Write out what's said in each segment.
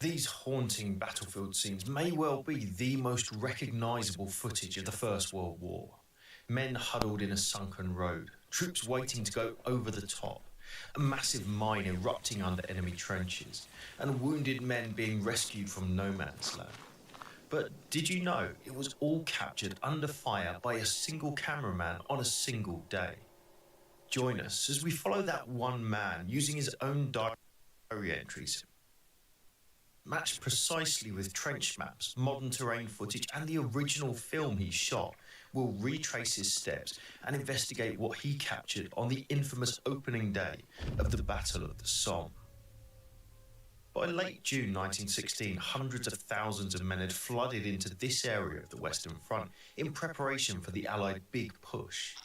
These haunting battlefield scenes may well be the most recognisable footage of the First World War. Men huddled in a sunken road, troops waiting to go over the top, a massive mine erupting under enemy trenches, and wounded men being rescued from no man's land. But did you know it was all captured under fire by a single cameraman on a single day? Join us as we follow that one man using his own diary entries, matched precisely with trench maps, modern terrain footage, and the original film he shot. We'll retrace his steps and investigate what he captured on the infamous opening day of the Battle of the Somme. By late June 1916, hundreds of thousands of men had flooded into this area of the Western Front in preparation for the Allied big push.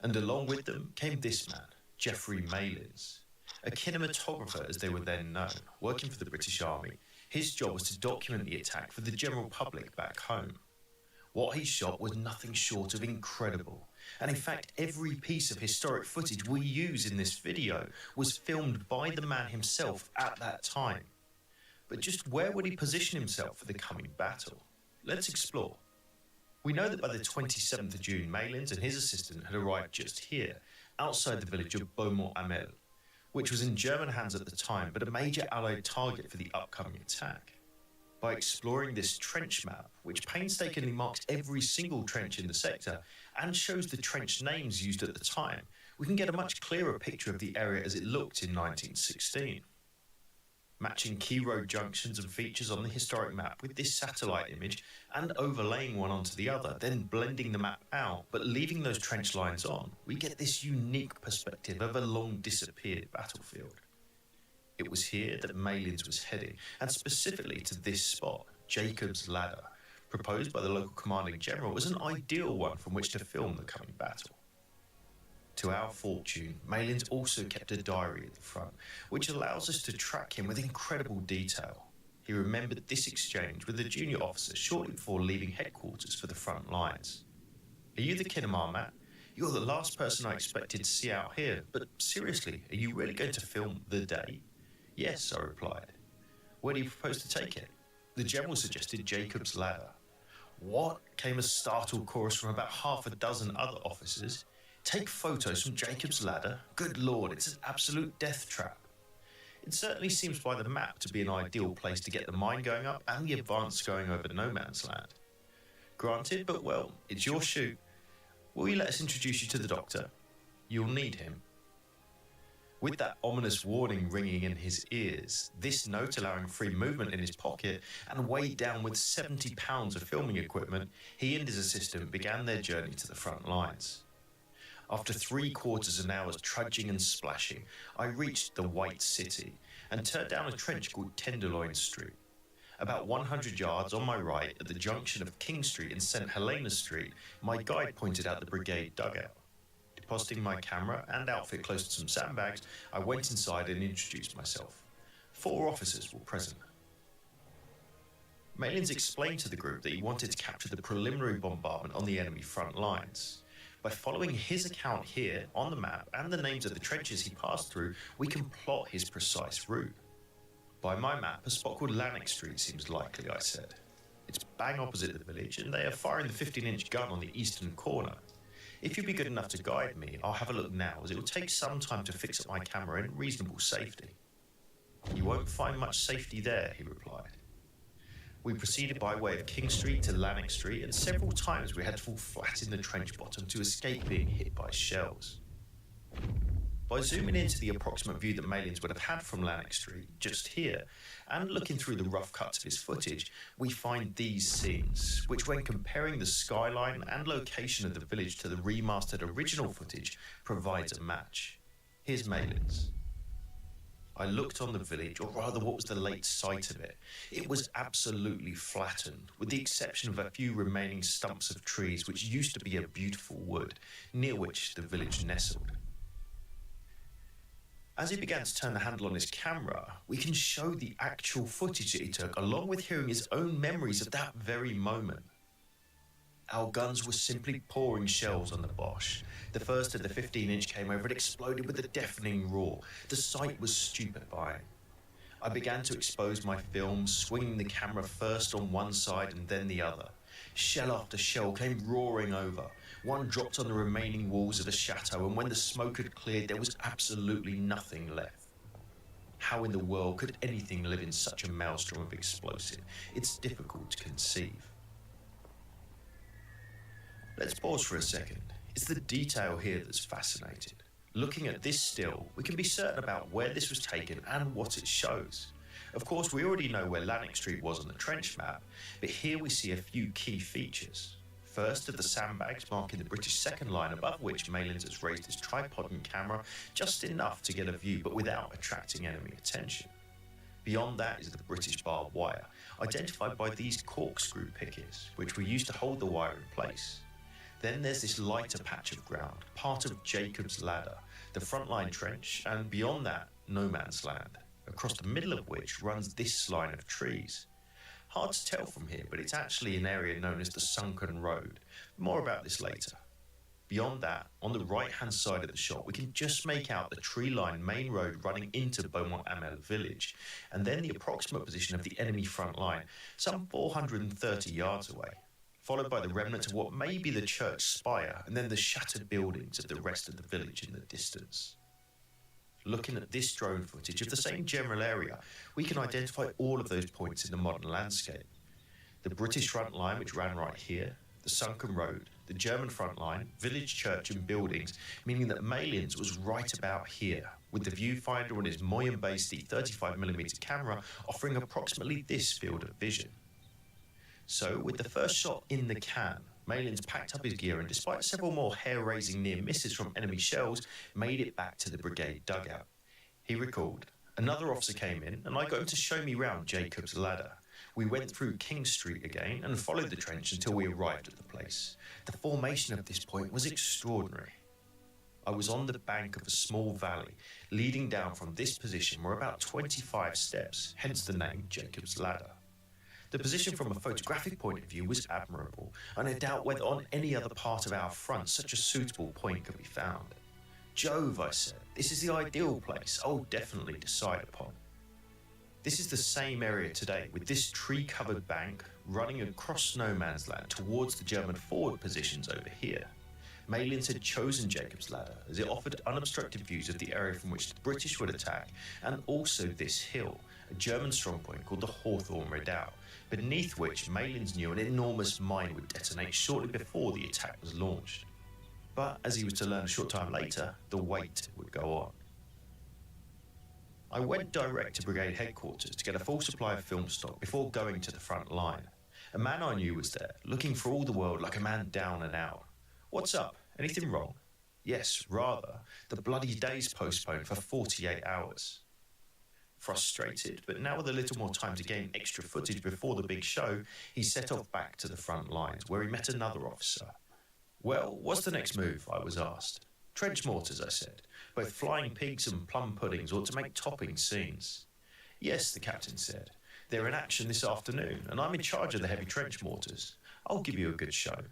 And along with them came this man, Geoffrey Malins, a kinematographer as they were then known, working for the British Army. His job was to document the attack for the general public back home. What he shot was nothing short of incredible, and in fact every piece of historic footage we use in this video was filmed by the man himself at that time. But just where would he position himself for the coming battle? Let's explore. We know that by the 27th of June, Malins and his assistant had arrived just here, outside the village of Beaumont-Hamel, which was in German hands at the time, but a major Allied target for the upcoming attack. By exploring this trench map, which painstakingly marks every single trench in the sector and shows the trench names used at the time, we can get a much clearer picture of the area as it looked in 1916. Matching key road junctions and features on the historic map with this satellite image and overlaying one onto the other, then blending the map out but leaving those trench lines on, we get this unique perspective of a long disappeared battlefield. It was here that Malins was heading, and specifically to this spot, Jacob's Ladder, proposed by the local commanding general as an ideal one from which to film the coming battle. To our fortune, Malins also kept a diary at the front, which allows us to track him with incredible detail. He remembered this exchange with a junior officer shortly before leaving headquarters for the front lines. "Are you the Kinema, Matt? You're the last person I expected to see out here, but seriously, are you really going to film the day?" "Yes," I replied. "Where do you propose to take it?" The general suggested Jacob's Ladder. "What?" came a startled chorus from about half a dozen other officers. "Take photos from Jacob's Ladder? Good Lord, it's an absolute death trap." It certainly seems by the map to be an ideal place to get the mine going up and the advance going over no man's land. Granted, but well, it's your shoot. Will you let us introduce you to the doctor? You'll need him. With that ominous warning ringing in his ears, this note allowing free movement in his pocket, and weighed down with 70 pounds of filming equipment, he and his assistant began their journey to the front lines. After 3/4 of an hour's trudging and splashing, I reached the White City and turned down a trench called Tenderloin Street. About 100 yards on my right, at the junction of King Street and St Helena Street, my guide pointed out the brigade dugout. Depositing my camera and outfit close to some sandbags, I went inside and introduced myself. 4 officers were present. Malins explained to the group that he wanted to capture the preliminary bombardment on the enemy front lines. By following his account here on the map and the names of the trenches he passed through, we can plot his precise route. By my map, a spot called Lannox Street seems likely, I said. It's bang opposite the village, and they are firing the 15-inch gun on the eastern corner. If you'd be good enough to guide me, I'll have a look now, as it will take some time to fix up my camera in reasonable safety. You won't find much safety there, he replied. We proceeded by way of King Street to Lannox Street, and several times we had to fall flat in the trench bottom to escape being hit by shells. By zooming into the approximate view that Malins would have had from Lannox Street, just here, and looking through the rough cuts of his footage, we find these scenes, which when comparing the skyline and location of the village to the remastered original footage, provides a match. Here's Malins. I looked on the village, or rather what was the late site of it. It was absolutely flattened, with the exception of a few remaining stumps of trees which used to be a beautiful wood, near which the village nestled. As he began to turn the handle on his camera, we can show the actual footage that he took, along with hearing his own memories of that very moment. Our guns were simply pouring shells on the Boche. The first of the 15-inch came over and exploded with a deafening roar. The sight was stupefying. I began to expose my film, swinging the camera first on one side and then the other. Shell after shell came roaring over. One dropped on the remaining walls of the chateau, and when the smoke had cleared, there was absolutely nothing left. How in the world could anything live in such a maelstrom of explosive? It's difficult to conceive. Let's pause for a second. It's the detail here that's fascinating. Looking at this still, we can be certain about where this was taken and what it shows. Of course, we already know where Lannick Street was on the trench map, but here we see a few key features. First are the sandbags marking the British second line, above which Maylands has raised his tripod and camera just enough to get a view, but without attracting enemy attention. Beyond that is the British barbed wire, identified by these corkscrew pickets, which were used to hold the wire in place. Then there's this lighter patch of ground, part of Jacob's Ladder, the frontline trench, and beyond that, no man's land, across the middle of which runs this line of trees. Hard to tell from here, but it's actually an area known as the Sunken Road. More about this later. Beyond that, on the right-hand side of the shot, we can just make out the tree-lined main road running into Beaumont-Hamel village, and then the approximate position of the enemy front line, some 430 yards away, followed by the remnants of what may be the church spire, and then the shattered buildings of the rest of the village in the distance. Looking at this drone footage of the same general area, we can identify all of those points in the modern landscape. The British front line, which ran right here, the sunken road, the German front line, village church and buildings, meaning that Maylands was right about here, with the viewfinder on his Moyen-based 35mm camera offering approximately this field of vision. So, with the first shot in the can, Maylands packed up his gear and, despite several more hair-raising near misses from enemy shells, made it back to the brigade dugout. He recalled, "Another officer came in and I got him to show me round Jacob's Ladder. We went through King Street again and followed the trench until we arrived at the place. The formation of this point was extraordinary. I was on the bank of a small valley. Leading down from this position were about 25 steps, hence the name Jacob's Ladder. The position from a photographic point of view was admirable, and I doubt whether on any other part of our front such a suitable point could be found. Jove, I said, this is the ideal place. I'll definitely decide upon. This is the same area today, with this tree-covered bank running across no man's land towards the German forward positions over here. Maylands had chosen Jacob's Ladder as it offered unobstructed views of the area from which the British would attack, and also this hill, a German strongpoint called the Hawthorne Redoubt, beneath which Maylands knew an enormous mine would detonate shortly before the attack was launched. But, as he was to learn a short time later, the wait would go on. I went direct to brigade headquarters to get a full supply of film stock before going to the front line. A man I knew was there, looking for all the world like a man down and out. "What's up? Anything wrong?" "Yes, rather. The bloody day's postponed for 48 hours. Frustrated, but now with a little more time to gain extra footage before the big show, he set off back to the front lines, where he met another officer. "Well, what's the next move?" I was asked. "Trench mortars," I said. "Both flying pigs and plum puddings ought to make topping scenes." "Yes," the captain said. "They're in action this afternoon, and I'm in charge of the heavy trench mortars. I'll give you a good show.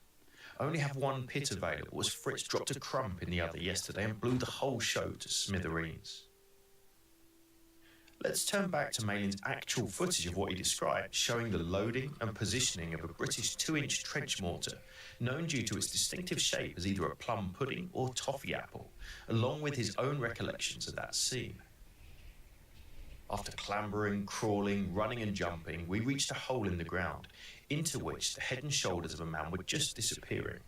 I only have one pit available, as Fritz dropped a crump in the other yesterday and blew the whole show to smithereens." Let's turn back to Maylands' actual footage of what he described, showing the loading and positioning of a British 2-inch trench mortar, known due to its distinctive shape as either a plum pudding or toffee apple, along with his own recollections of that scene. After clambering, crawling, running and jumping, we reached a hole in the ground, into which the head and shoulders of a man were just disappearing.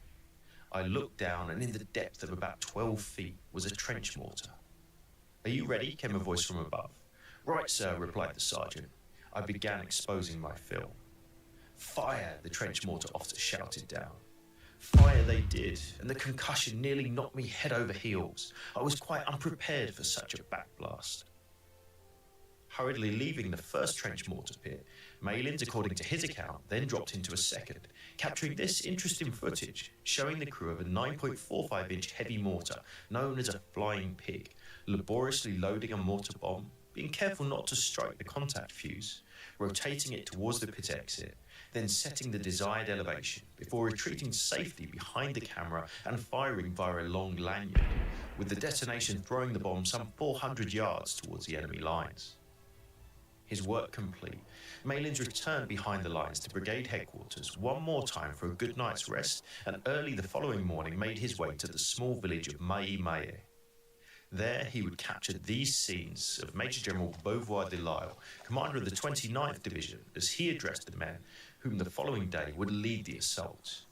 I looked down, and in the depth of about 12 feet was a trench mortar. "Are you ready?" came a voice from above. "Right, sir," replied the sergeant. I began exposing my film. "Fire!" the trench mortar officer shouted down. Fire they did, and the concussion nearly knocked me head over heels. I was quite unprepared for such a backblast. Hurriedly leaving the first trench mortar pit, Maylands, according to his account, then dropped into a second, capturing this interesting footage, showing the crew of a 9.45-inch heavy mortar, known as a flying pig, laboriously loading a mortar bomb, being careful not to strike the contact fuse, rotating it towards the pit exit, then setting the desired elevation before retreating safely behind the camera and firing via a long lanyard, with the detonation throwing the bomb some 400 yards towards the enemy lines. His work complete, Malins returned behind the lines to brigade headquarters one more time for a good night's rest, and early the following morning made his way to the small village of Mai. There he would capture these scenes of Major General Beauvoir de Lisle, commander of the 29th Division, as he addressed the men whom the following day would lead the assault.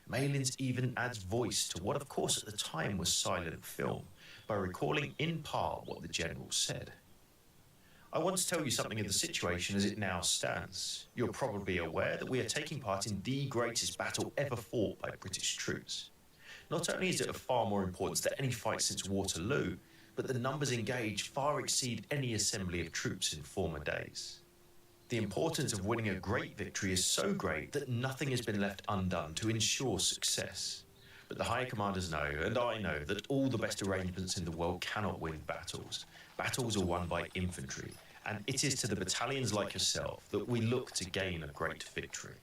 Malins even adds voice to what of course at the time was silent film, by recalling in part what the general said. I want to tell you something of the situation as it now stands. You're probably aware that we are taking part in the greatest battle ever fought by British troops. Not only is it of far more importance than any fight since Waterloo, but the numbers engaged far exceed any assembly of troops in former days. The importance of winning a great victory is so great that nothing has been left undone to ensure success. But the higher commanders know, and I know, that all the best arrangements in the world cannot win battles. Battles are won by infantry, and it is to the battalions like yourself that we look to gain a great victory.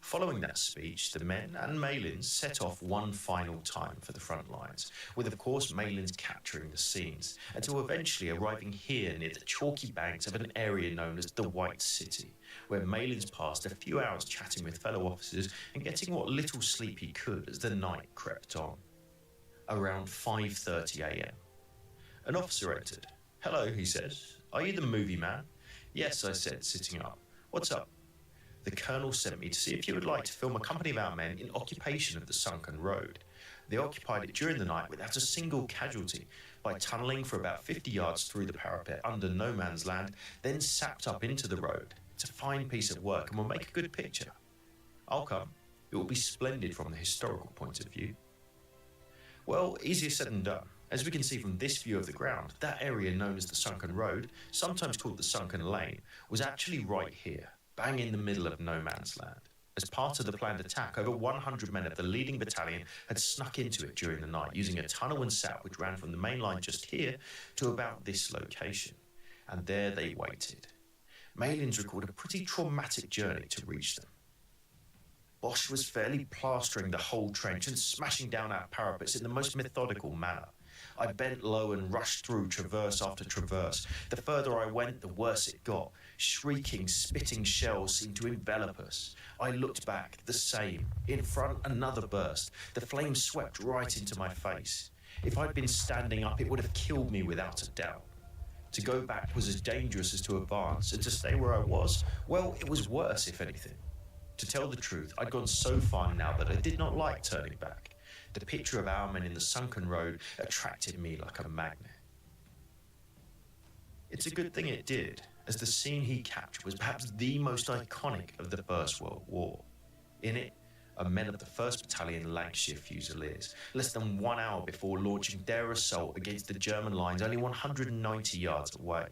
Following that speech, the men and Malins set off one final time for the front lines, with of course Malins capturing the scenes, until eventually arriving here near the chalky banks of an area known as the White City, where Malins passed a few hours chatting with fellow officers and getting what little sleep he could as the night crept on. Around 5:30 a.m. An officer entered. "Hello," he said. "Are you the movie man?" "Yes," I said, sitting up. "What's up?" "The colonel sent me to see if you would like to film a company of our men in occupation of the sunken road. They occupied it during the night without a single casualty, by tunnelling for about 50 yards through the parapet under no man's land, then sapped up into the road. It's a fine piece of work and will make a good picture." "I'll come. It will be splendid from the historical point of view." Well, easier said than done. As we can see from this view of the ground, that area known as the Sunken Road, sometimes called the Sunken Lane, was actually right here, bang in the middle of no man's land. As part of the planned attack, over 100 men of the leading battalion had snuck into it during the night, using a tunnel and sap which ran from the main line just here to about this location. And there they waited. Malins recalled a pretty traumatic journey to reach them. Bosch was fairly plastering the whole trench and smashing down our parapets in the most methodical manner. I bent low and rushed through traverse after traverse. The further I went, the worse it got. Shrieking, spitting shells seemed to envelop us. I looked back, the same. In front, another burst. The flames swept right into my face. If I'd been standing up, it would have killed me without a doubt. To go back was as dangerous as to advance, and to stay where I was, well, it was worse, if anything. To tell the truth, I'd gone so far now that I did not like turning back. The picture of our men in the sunken road attracted me like a magnet. It's a good thing it did, as the scene he captured was perhaps the most iconic of the First World War. In it are men of the 1st Battalion Lancashire Fusiliers, less than 1 hour before launching their assault against the German lines only 190 yards away.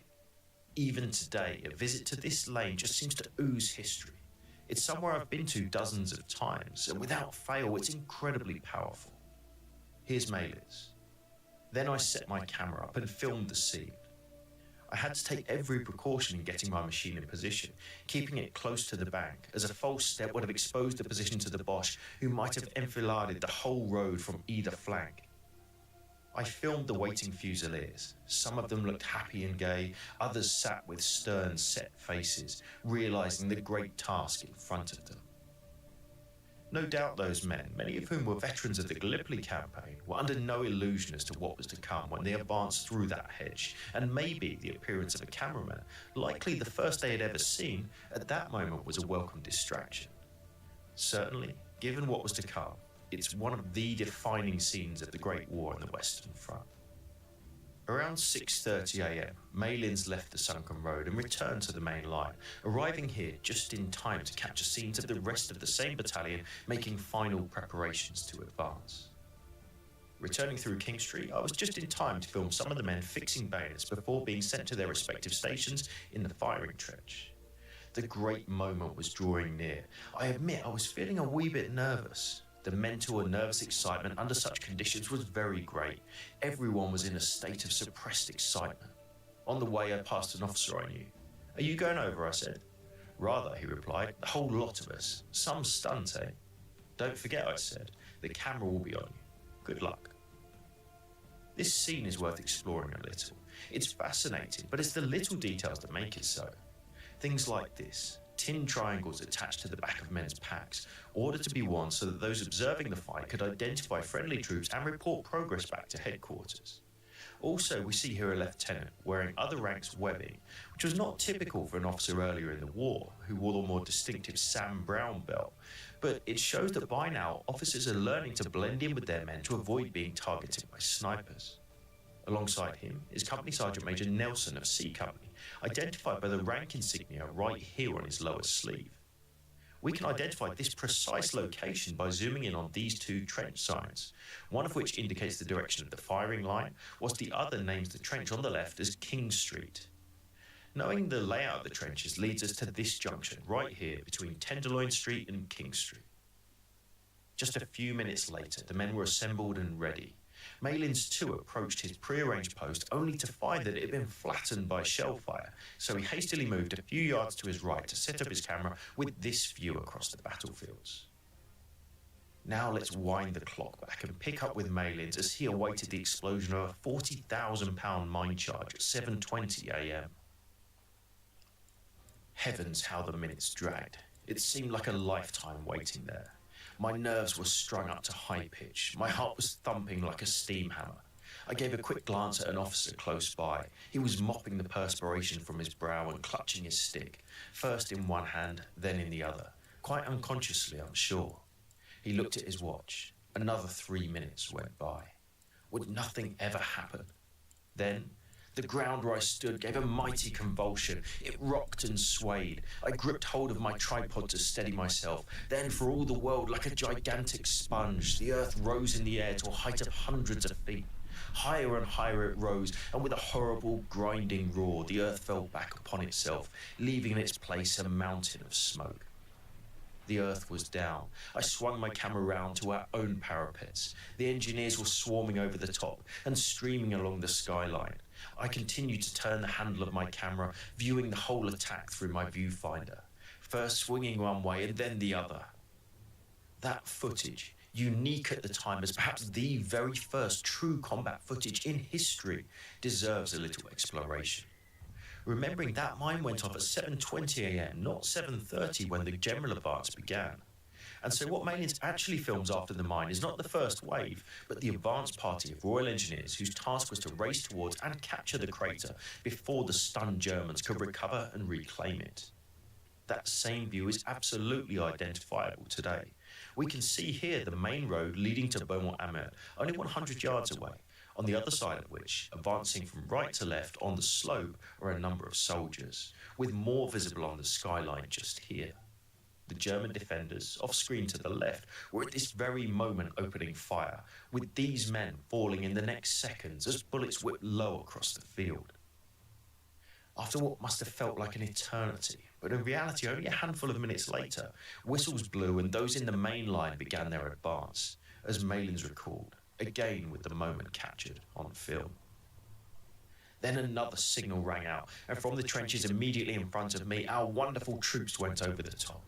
Even today, a visit to this lane just seems to ooze history. It's somewhere I've been to dozens of times, and without fail, it's incredibly powerful. Here's Malins. Then I set my camera up and filmed the scene. I had to take every precaution in getting my machine in position, keeping it close to the bank, as a false step would have exposed the position to the Boche, who might have enfiladed the whole road from either flank. I filmed the waiting Fusiliers. Some of them looked happy and gay, others sat with stern, set faces, realising the great task in front of them. No doubt those men, many of whom were veterans of the Gallipoli campaign, were under no illusion as to what was to come when they advanced through that hedge, and maybe the appearance of a cameraman, likely the first they had ever seen, at that moment was a welcome distraction. Certainly, given what was to come, it's one of the defining scenes of the Great War on the Western Front. Around 6:30 a.m, Malins left the sunken road and returned to the main line, arriving here just in time to capture scenes of the rest of the same battalion making final preparations to advance. Returning through King Street, I was just in time to film some of the men fixing bayonets before being sent to their respective stations in the firing trench. The great moment was drawing near. I admit I was feeling a wee bit nervous. The mental and nervous excitement under such conditions was very great. Everyone was in a state of suppressed excitement. On the way, I passed an officer I knew. "Are you going over?" I said. "Rather," he replied, "the whole lot of us. Some stunt, eh?" "Don't forget," I said, "the camera will be on you. Good luck." This scene is worth exploring a little. It's fascinating, but it's the little details that make it so. Things like this: tin triangles attached to the back of men's packs, ordered to be worn so that those observing the fight could identify friendly troops and report progress back to headquarters. Also, we see here a lieutenant wearing other ranks' webbing, which was not typical for an officer earlier in the war, who wore the more distinctive Sam Brown belt, but it shows that by now officers are learning to blend in with their men to avoid being targeted by snipers. Alongside him is Company Sergeant Major Nelson of C Company, identified by the rank insignia right here on his lower sleeve. We can identify this precise location by zooming in on these two trench signs, one of which indicates the direction of the firing line, whilst the other names the trench on the left as King Street. Knowing the layout of the trenches leads us to this junction right here between Tenderloin Street and King Street. Just a few minutes later, the men were assembled and ready. Malins too approached his prearranged post only to find that it had been flattened by shell fire, so he hastily moved a few yards to his right to set up his camera with this view across the battlefields. Now let's wind the clock back and pick up with Malins as he awaited the explosion of a £40,000 mine charge at 7:20 a.m. Heavens, how the minutes dragged. It seemed like a lifetime waiting there. My nerves were strung up to high pitch. My heart was thumping like a steam hammer. I gave a quick glance at an officer close by. He was mopping the perspiration from his brow and clutching his stick, first in one hand, then in the other, quite unconsciously, I'm sure. He looked at his watch. Another 3 minutes went by. Would nothing ever happen? Then, the ground where I stood gave a mighty convulsion. It rocked and swayed. I gripped hold of my tripod to steady myself. Then, for all the world, like a gigantic sponge, the earth rose in the air to a height of hundreds of feet. Higher and higher it rose, and with a horrible, grinding roar, the earth fell back upon itself, leaving in its place a mountain of smoke. The earth was down. I swung my camera round to our own parapets. The engineers were swarming over the top and streaming along the skyline. I continued to turn the handle of my camera, viewing the whole attack through my viewfinder, first swinging one way and then the other. That footage, unique at the time as perhaps the very first true combat footage in history, deserves a little exploration. Remembering that mine went off at 7:20 a.m, not 7:30 when the general advance began. And so what Malins actually films after the mine is not the first wave, but the advance party of Royal Engineers whose task was to race towards and capture the crater before the stunned Germans could recover and reclaim it. That same view is absolutely identifiable today. We can see here the main road leading to Beaumont-Hamel, only 100 yards away, on the other side of which, advancing from right to left on the slope, are a number of soldiers, with more visible on the skyline just here. The German defenders, off-screen to the left, were at this very moment opening fire, with these men falling in the next seconds as bullets whipped low across the field. After what must have felt like an eternity, but in reality only a handful of minutes later, whistles blew and those in the main line began their advance, as Malins recalled, again with the moment captured on film. Then another signal rang out, and from the trenches immediately in front of me, our wonderful troops went over the top.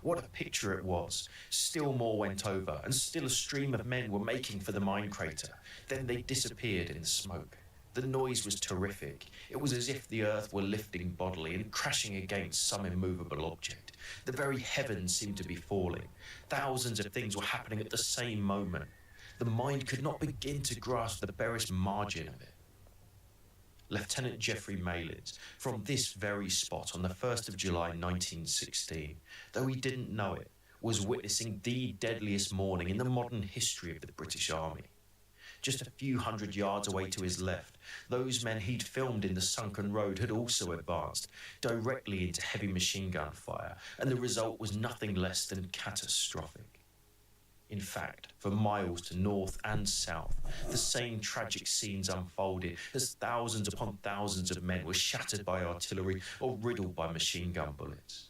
What a picture it was. Still more went over, and still a stream of men were making for the mine crater. Then they disappeared in the smoke. The noise was terrific. It was as if the earth were lifting bodily and crashing against some immovable object. The very heavens seemed to be falling. Thousands of things were happening at the same moment. The mind could not begin to grasp the barest margin of it. Lieutenant Geoffrey Malins, from this very spot on the 1st of July 1916, though he didn't know it, was witnessing the deadliest morning in the modern history of the British Army. Just a few hundred yards away to his left, those men he'd filmed in the sunken road had also advanced, directly into heavy machine gun fire, and the result was nothing less than catastrophic. In fact, for miles to north and south, the same tragic scenes unfolded as thousands upon thousands of men were shattered by artillery or riddled by machine gun bullets.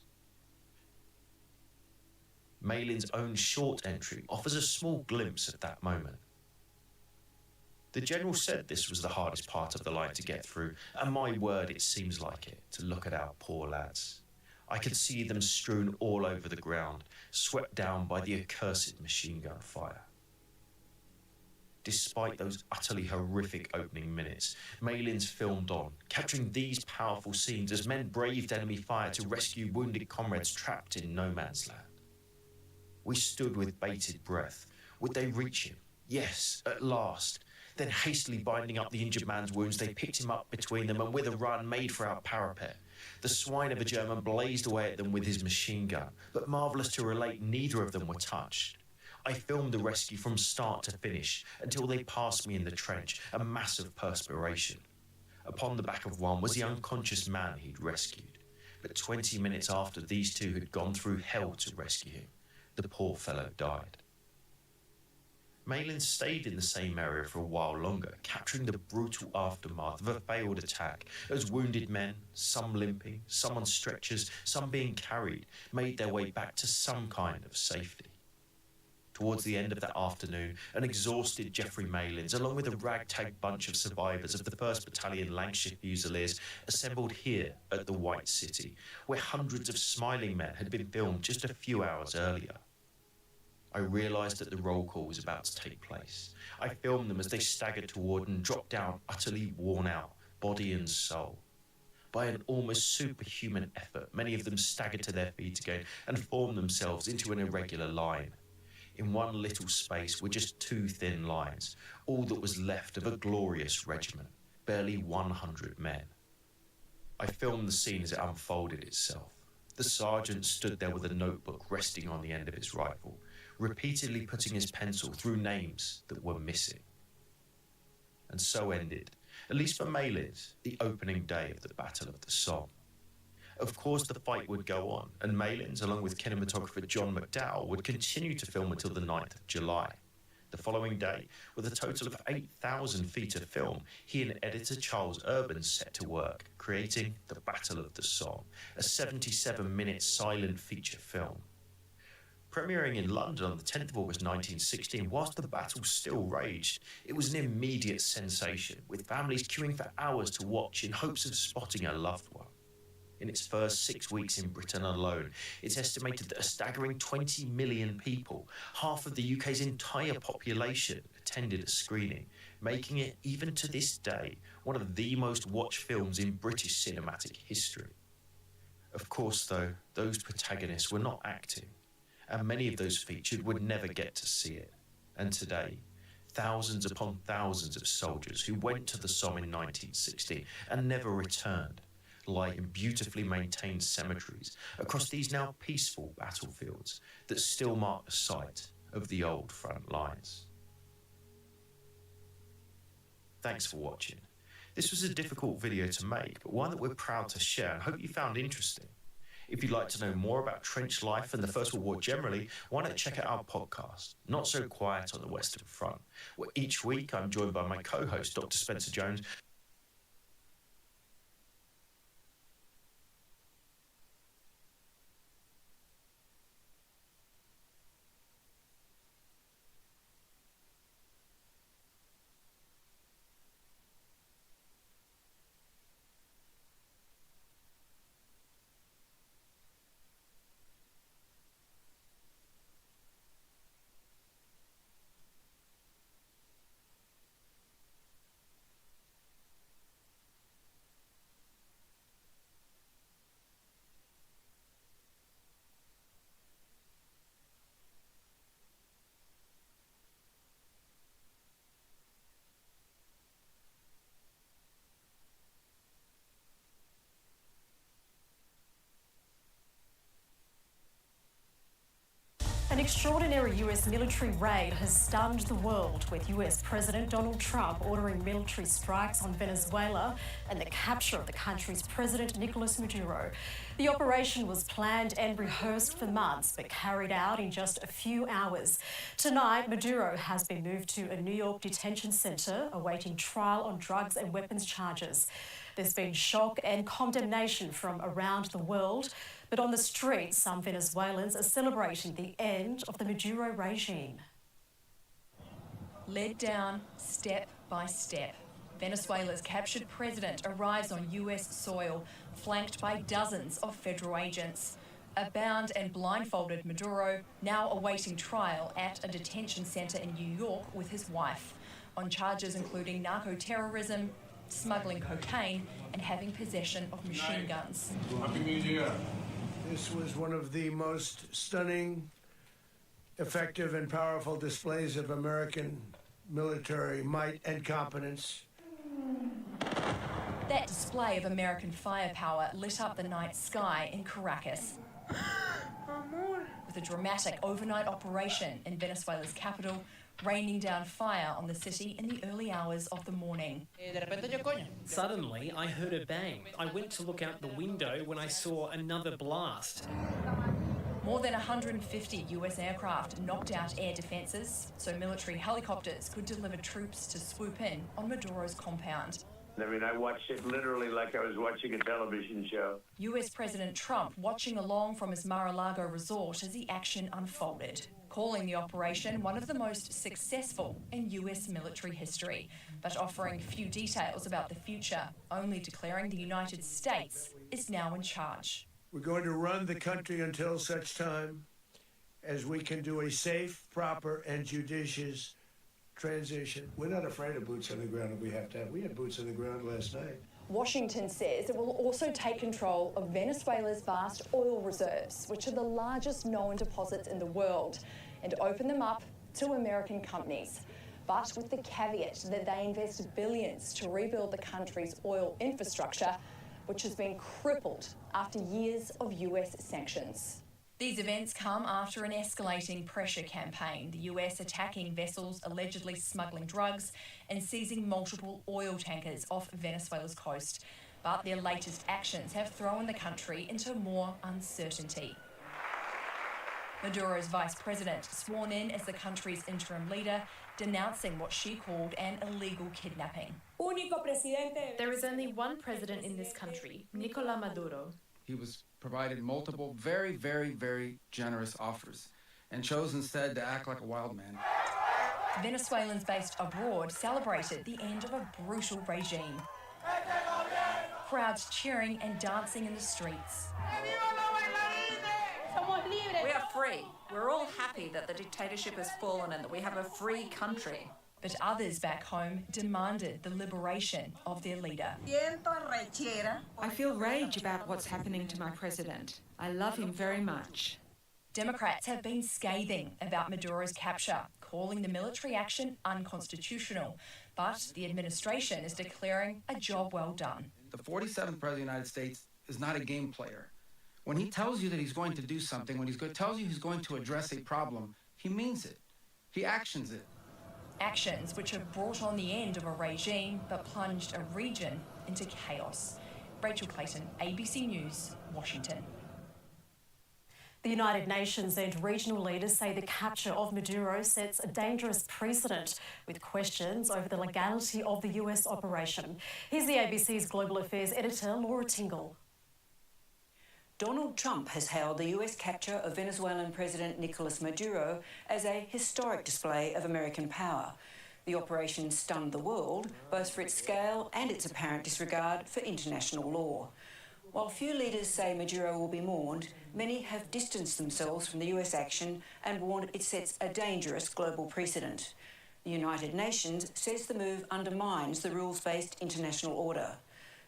Malins' own short entry offers a small glimpse of that moment. The general said this was the hardest part of the line to get through, and my word, it seems like it, to look at our poor lads. I could see them strewn all over the ground, swept down by the accursed machine gun fire. Despite those utterly horrific opening minutes, Malin's filmed on, capturing these powerful scenes as men braved enemy fire to rescue wounded comrades trapped in no man's land. We stood with bated breath. Would they reach him? Yes, at last. Then hastily binding up the injured man's wounds, they picked him up between them and with a run made for our parapet. The swine of a German blazed away at them with his machine gun, but marvellous to relate, neither of them were touched. I filmed the rescue from start to finish until they passed me in the trench, a mass of perspiration. Upon the back of one was the unconscious man he'd rescued. But 20 minutes after these two had gone through hell to rescue him, the poor fellow died. Malin stayed in the same area for a while longer, capturing the brutal aftermath of a failed attack as wounded men, some limping, some on stretchers, some being carried, made their way back to some kind of safety. Towards the end of that afternoon, an exhausted Geoffrey Malins, along with a ragtag bunch of survivors of the 1st Battalion Lancashire Fusiliers, assembled here at the White City, where hundreds of smiling men had been filmed just a few hours earlier. I realised that the roll call was about to take place. I filmed them as they staggered toward and dropped down utterly worn out, body and soul. By an almost superhuman effort, many of them staggered to their feet again and formed themselves into an irregular line. In one little space were just 2 thin lines, all that was left of a glorious regiment, barely 100 men. I filmed the scene as it unfolded itself. The sergeant stood there with a notebook resting on the end of his rifle, repeatedly putting his pencil through names that were missing. And so ended, at least for Malins, the opening day of the Battle of the Somme. Of course, the fight would go on, and Malins, along with cinematographer John McDowell, would continue to film until the 9th of July. The following day, with a total of 8,000 feet of film, he and editor Charles Urban set to work, creating The Battle of the Somme, a 77-minute silent feature film. Premiering in London on the 10th of August 1916, whilst the battle still raged, it was an immediate sensation, with families queuing for hours to watch in hopes of spotting a loved one. In its first 6 weeks in Britain alone, it's estimated that a staggering 20 million people, half of the UK's entire population, attended a screening, making it, even to this day, one of the most watched films in British cinematic history. Of course, though, those protagonists were not acting, and many of those featured would never get to see it. And today, thousands upon thousands of soldiers who went to the Somme in 1916 and never returned lie in beautifully maintained cemeteries across these now peaceful battlefields that still mark the site of the old front lines. Thanks for watching. This was a difficult video to make, but one that we're proud to share and hope you found interesting. If you'd like to know more about trench life and the First World War generally, why not check out our podcast, Not So Quiet on the Western Front, where each week I'm joined by my co-host, Dr. Spencer Jones, An extraordinary US military raid has stunned the world, with US President Donald Trump ordering military strikes on Venezuela and the capture of the country's president, Nicolas Maduro. The operation was planned and rehearsed for months, but carried out in just a few hours. Tonight, Maduro has been moved to a New York detention center, awaiting trial on drugs and weapons charges. There's been shock and condemnation from around the world, but on the streets, some Venezuelans are celebrating the end of the Maduro regime. Led down step by step, Venezuela's captured president arrives on US soil, flanked by dozens of federal agents. A bound and blindfolded Maduro now awaiting trial at a detention centre in New York with his wife on charges including narco-terrorism, smuggling cocaine and having possession of machine guns. Happy New Year. This was one of the most stunning, effective and powerful displays of American military might and competence. That display of American firepower lit up the night sky in Caracas with a dramatic overnight operation in Venezuela's capital, raining down fire on the city in the early hours of the morning. Suddenly, I heard a bang. I went to look out the window when I saw another blast. More than 150 US aircraft knocked out air defences, so military helicopters could deliver troops to swoop in on Maduro's compound. I mean, I watched it literally like I was watching a television show. US President Trump watching along from his Mar-a-Lago resort as the action unfolded, calling the operation one of the most successful in US military history, but offering few details about the future, only declaring the United States is now in charge. We're going to run the country until such time as we can do a safe, proper, and judicious transition. We're not afraid of boots on the ground if we have to have. We had boots on the ground last night. Washington says it will also take control of Venezuela's vast oil reserves, which are the largest known deposits in the world, and open them up to American companies. But with the caveat that they invest billions to rebuild the country's oil infrastructure, which has been crippled after years of US sanctions. These events come after an escalating pressure campaign, the US attacking vessels allegedly smuggling drugs and seizing multiple oil tankers off Venezuela's coast. But their latest actions have thrown the country into more uncertainty. Maduro's vice president, sworn in as the country's interim leader, denouncing what she called an illegal kidnapping. There is only one president in this country, Nicolás Maduro. He was provided multiple very, very, very generous offers and chose instead to act like a wild man. Venezuelans based abroad celebrated the end of a brutal regime. Crowds cheering and dancing in the streets. We are free. We're all happy that the dictatorship has fallen and that we have a free country. But others back home demanded the liberation of their leader. I feel rage about what's happening to my president. I love him very much. Democrats have been scathing about Maduro's capture, calling the military action unconstitutional. But the administration is declaring a job well done. The 47th President of the United States is not a game player. When he tells you that he's going to do something, when he tells you he's going to address a problem, he means it. He actions it. Actions which have brought on the end of a regime but plunged a region into chaos. Rachel Clayton, ABC News, Washington. The United Nations and regional leaders say the capture of Maduro sets a dangerous precedent, with questions over the legality of the US operation. Here's the ABC's Global Affairs editor, Laura Tingle. Donald Trump has hailed the US capture of Venezuelan President Nicolás Maduro as a historic display of American power. The operation stunned the world, both for its scale and its apparent disregard for international law. While few leaders say Maduro will be mourned, many have distanced themselves from the US action and warned it sets a dangerous global precedent. The United Nations says the move undermines the rules-based international order.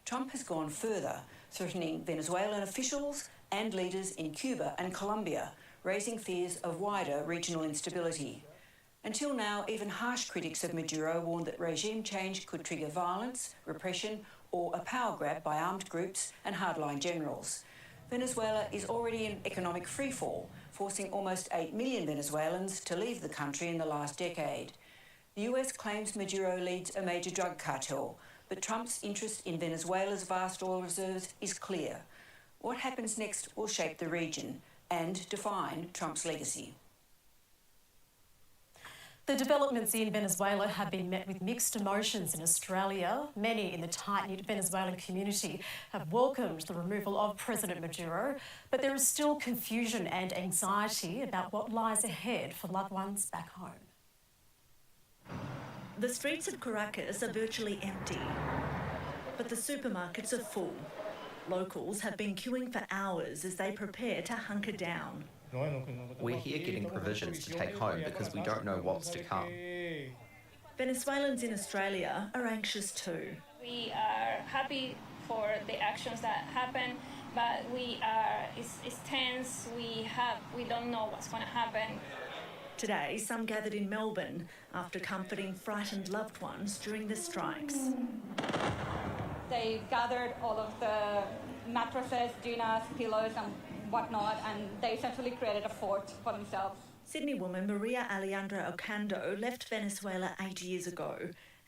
Trump has gone further, threatening Venezuelan officials and leaders in Cuba and Colombia, raising fears of wider regional instability. Until now, even harsh critics of Maduro warned that regime change could trigger violence, repression, or a power grab by armed groups and hardline generals. Venezuela is already in economic freefall, forcing almost 8 million Venezuelans to leave the country in the last decade. The US claims Maduro leads a major drug cartel, but Trump's interest in Venezuela's vast oil reserves is clear. What happens next will shape the region and define Trump's legacy. The developments in Venezuela have been met with mixed emotions in Australia. Many in the tight-knit Venezuelan community have welcomed the removal of President Maduro, but there is still confusion and anxiety about what lies ahead for loved ones back home. The streets of Caracas are virtually empty, but the supermarkets are full. Locals have been queuing for hours as they prepare to hunker down. We're here getting provisions to take home because we don't know what's to come. Venezuelans in Australia are anxious too. We are happy for the actions that happen, but it's tense. We don't know what's going to happen. Today, some gathered in Melbourne after comforting frightened loved ones during the strikes. They gathered all of the mattresses, dunas, pillows and whatnot, and they essentially created a fort for themselves. Sydney woman Maria Alejandra Ocando left Venezuela 8 years ago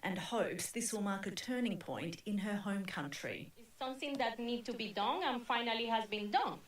and hopes this will mark a turning point in her home country. It's something that needs to be done and finally has been done.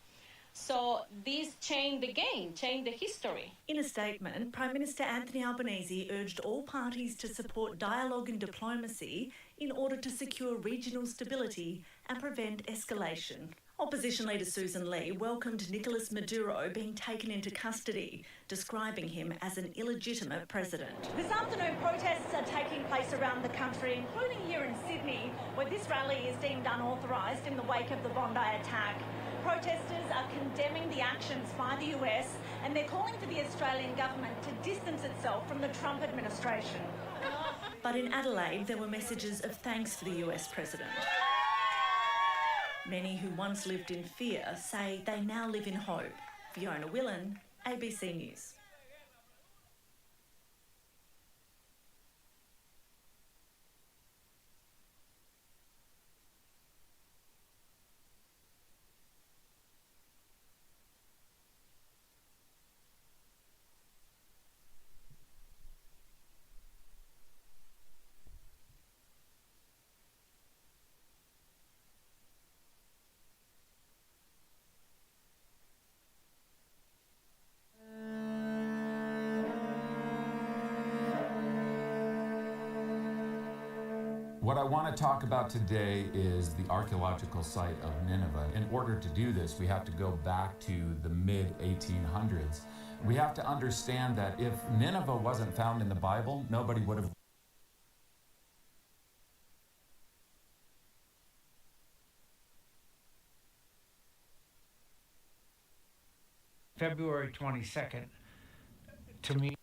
So this changed the game, changed the history. In a statement, Prime Minister Anthony Albanese urged all parties to support dialogue and diplomacy in order to secure regional stability and prevent escalation. Opposition leader Susan Lee welcomed Nicolas Maduro being taken into custody, describing him as an illegitimate president. This afternoon, protests are taking place around the country, including here in Sydney, where this rally is deemed unauthorised in the wake of the Bondi attack. Protesters are condemning the actions by the US and they're calling for the Australian government to distance itself from the Trump administration. But in Adelaide, there were messages of thanks for the US president. Many who once lived in fear say they now live in hope. Fiona Willan, ABC News. What I want to talk about today is the archaeological site of Nineveh. In order to do this, we have to go back to the mid-1800s. We have to understand that if Nineveh wasn't found in the Bible, nobody would have. February 22nd, to me,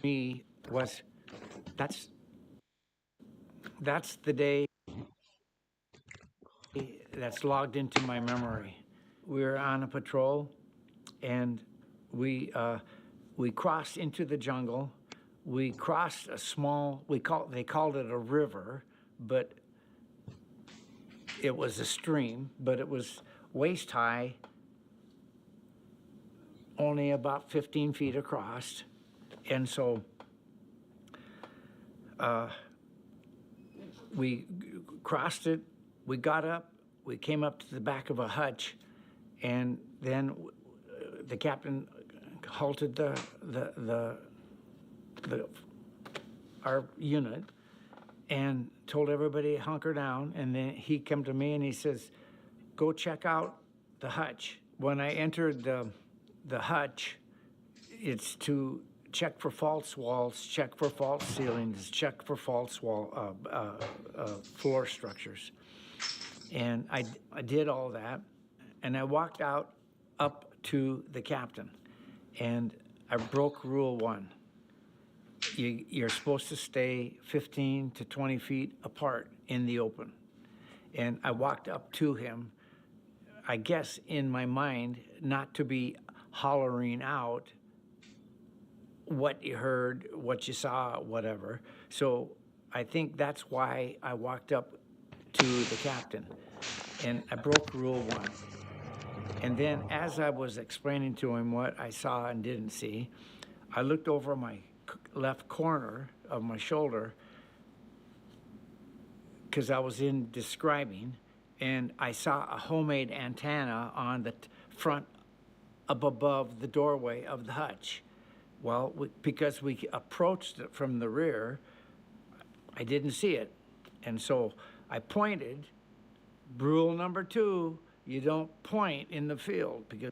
Me was that's the day that's logged into my memory. We were on a patrol, and we crossed into the jungle. We crossed a small, they called it a river, but it was a stream, but it was waist high, only about 15 feet across. And so we crossed it, we got up, we came up to the back of a hutch, and then the captain halted our unit and told everybody hunker down. And then he came to me and he says, "Go check out the hutch." When I entered the hutch, it's to check for false walls, check for false ceilings, check for false floor structures. And I did all that, and I walked out up to the captain, and I broke rule 1. You're supposed to stay 15 to 20 feet apart in the open. And I walked up to him, I guess in my mind, not to be hollering out what you heard, what you saw, whatever. So I think that's why I walked up to the captain, and I broke rule 1. And then as I was explaining to him what I saw and didn't see, I looked over my left corner of my shoulder, because I was in describing, and I saw a homemade antenna on the front up above the doorway of the hutch. Well, because we approached it from the rear, I didn't see it. And so I pointed. Rule number 2, you don't point in the field, because